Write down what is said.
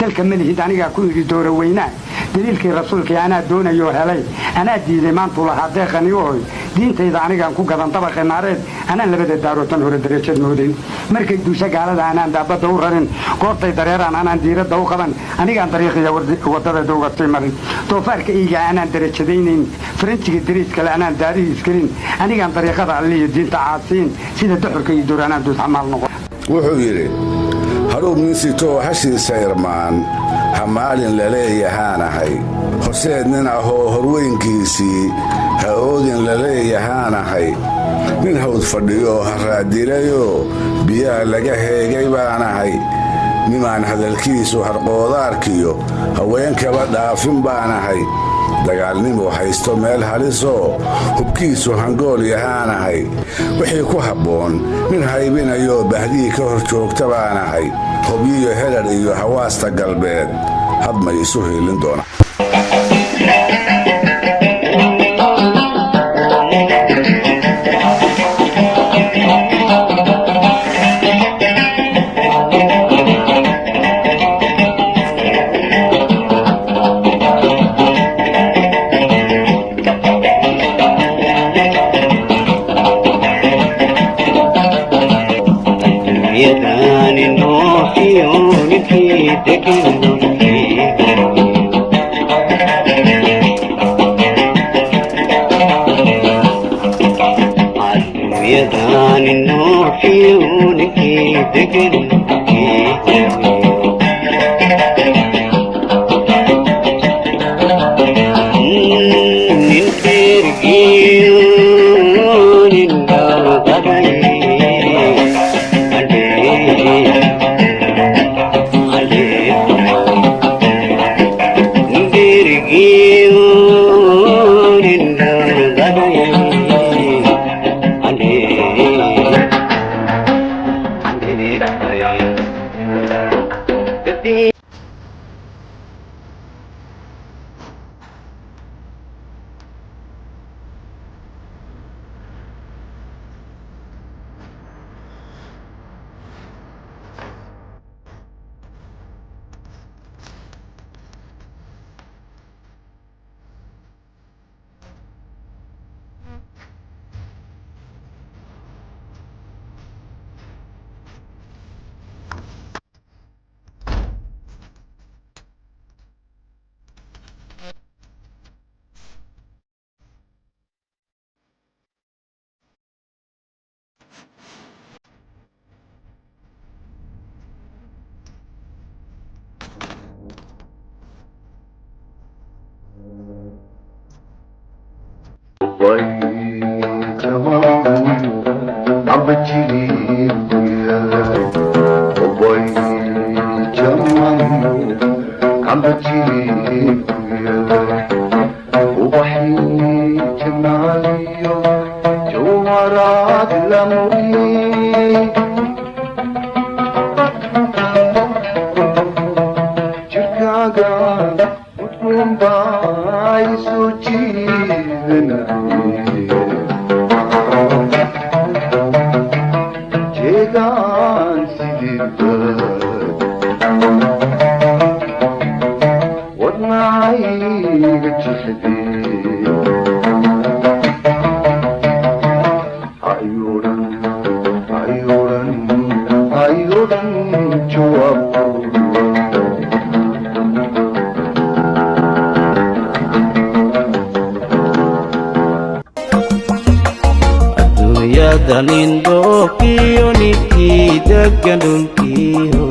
dalka malihid anigaa ku yidhi doora weynaa daliilkii rasuulkii anaa doonayoo helay anaa diiday maantuu lahaa deeqanigu hoy diintayda anigaan ku gadan dabaqi naareed anaan labada daarootan hore darajad moodayn markay duusha gaalada anaan daabadda u rarin goortay dareeraan anaan diiradda u qaban anigaan dariiqiya waddada ugatay marin doofaarka iiga anaan darajadaynayn faranjiga dariiskale anaan daarihiis gelin anigaan dariiqada alliyo diinta caasiin sida duxurka iyo dur anaan duus xamaal noqon wuxuu yidhi hadhuub nin sitoo hashiisa irmaan ha maalin laleeyahaanahay horseed nin ahoo horweynkiisii ha oodin laleeyahaanahay nin hawd fadhiyoo ha raadilayoo biyaha laga heegay baanahay nimaan hadalkiisu harqoodaarkiyo haweenkaba dhaafin baanahay dagaalnimu haysto meel halisoo hubkiisu hangool yahaanahay wixii ku habboon nin haybinayoo bahdii ka hor joogta baanahay hobyiyo hedhar iyo hawaasta galbeed hadmay isu hiilin doona Dalin do kiyo ni ki daganun kiyo